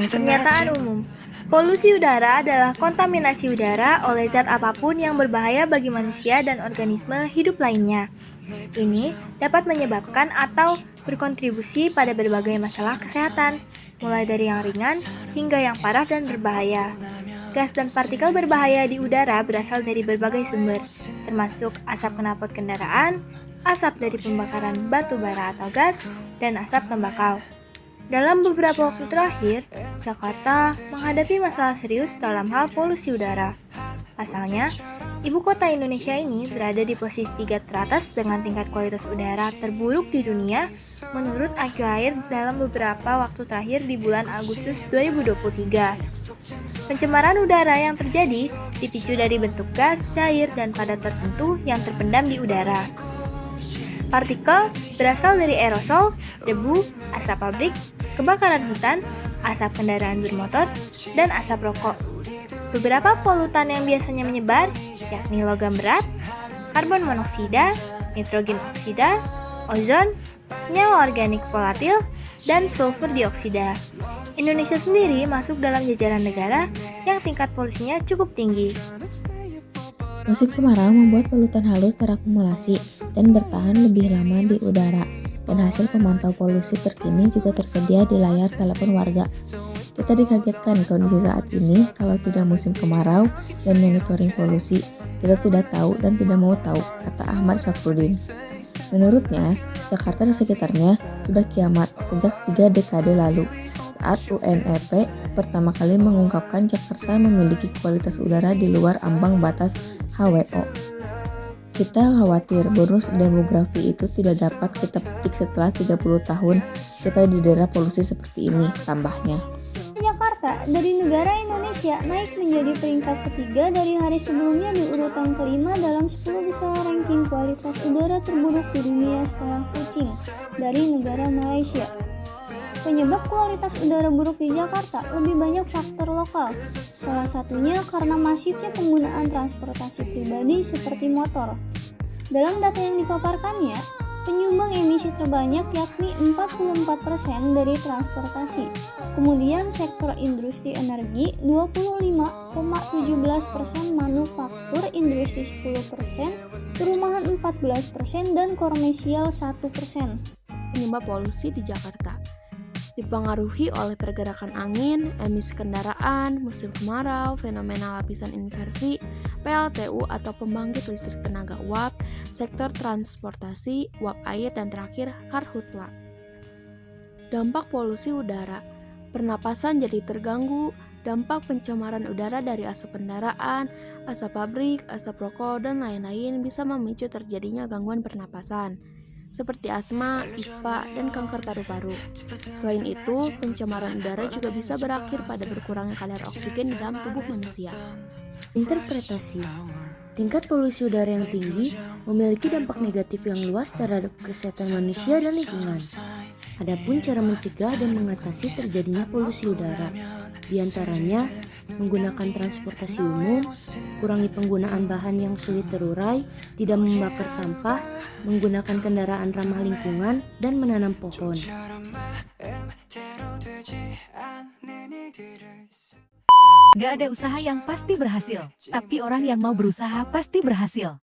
Pernyataan umum. Polusi udara adalah kontaminasi udara oleh zat apapun yang berbahaya bagi manusia dan organisme hidup lainnya. Ini dapat menyebabkan atau berkontribusi pada berbagai masalah kesehatan, mulai dari yang ringan hingga yang parah dan berbahaya. Gas dan partikel berbahaya di udara berasal dari berbagai sumber, termasuk asap knalpot kendaraan, asap dari pembakaran batu bara atau gas, dan asap tembakau. Dalam beberapa waktu terakhir, Jakarta menghadapi masalah serius dalam hal polusi udara. Pasalnya, ibu kota Indonesia ini berada di posisi 3 teratas dengan tingkat kualitas udara terburuk di dunia menurut AQAIR dalam beberapa waktu terakhir di bulan Agustus 2023. Pencemaran udara yang terjadi dipicu dari bentuk gas, cair, dan padat tertentu yang terpendam di udara. Partikel berasal dari aerosol, debu, asap pabrik, kebakaran hutan, asap kendaraan bermotor, dan asap rokok. Beberapa polutan yang biasanya menyebar yakni logam berat, karbon monoksida, nitrogen oksida, ozon, senyawa organik volatil, dan sulfur dioksida. Indonesia sendiri masuk dalam jajaran negara yang tingkat polusinya cukup tinggi. Musim kemarau membuat polutan halus terakumulasi dan bertahan lebih lama di udara, dan hasil pemantau polusi terkini juga tersedia di layar telepon warga. Kita dikagetkan kondisi saat ini kalau tidak musim kemarau dan monitoring polusi. Kita tidak tahu dan tidak mau tahu, kata Ahmad Syafruddin. Menurutnya, Jakarta dan sekitarnya sudah kiamat sejak 3 dekade lalu, saat UNEP pertama kali mengungkapkan Jakarta memiliki kualitas udara di luar ambang batas HWO. Kita khawatir bonus demografi itu tidak dapat kita petik setelah 30 tahun kita didera polusi seperti ini, tambahnya. Jakarta dari negara Indonesia naik menjadi peringkat ketiga dari hari sebelumnya di urutan kelima dalam 10 besar ranking kualitas udara terburuk di dunia setelah Kuching dari negara Malaysia. Penyebab kualitas udara buruk di Jakarta lebih banyak faktor lokal, salah satunya karena masifnya penggunaan transportasi pribadi seperti motor. Dalam data yang dipaparkannya, penyumbang emisi terbanyak yakni 44% dari transportasi, kemudian sektor industri energi 25,17%, manufaktur industri 10%, perumahan 14%, dan komersial 1%. Penyebab polusi di Jakarta dipengaruhi oleh pergerakan angin, emisi kendaraan, musim kemarau, fenomena lapisan inversi, PLTU atau pembangkit listrik tenaga uap, sektor transportasi, uap air, dan terakhir karhutla. Dampak polusi udara, pernapasan jadi terganggu, dampak pencemaran udara dari asap kendaraan, asap pabrik, asap rokok, dan lain-lain bisa memicu terjadinya gangguan pernapasan seperti asma, ispa, dan kanker paru-paru. Selain itu, pencemaran udara juga bisa berakhir pada berkurangnya kadar oksigen di dalam tubuh manusia. Interpretasi. Tingkat polusi udara yang tinggi memiliki dampak negatif yang luas terhadap kesehatan manusia dan lingkungan. Adapun cara mencegah dan mengatasi terjadinya polusi udara, di antaranya menggunakan transportasi umum, kurangi penggunaan bahan yang sulit terurai, tidak membakar sampah, menggunakan kendaraan ramah lingkungan, dan menanam pohon. Gak ada usaha yang pasti berhasil, tapi orang yang mau berusaha pasti berhasil.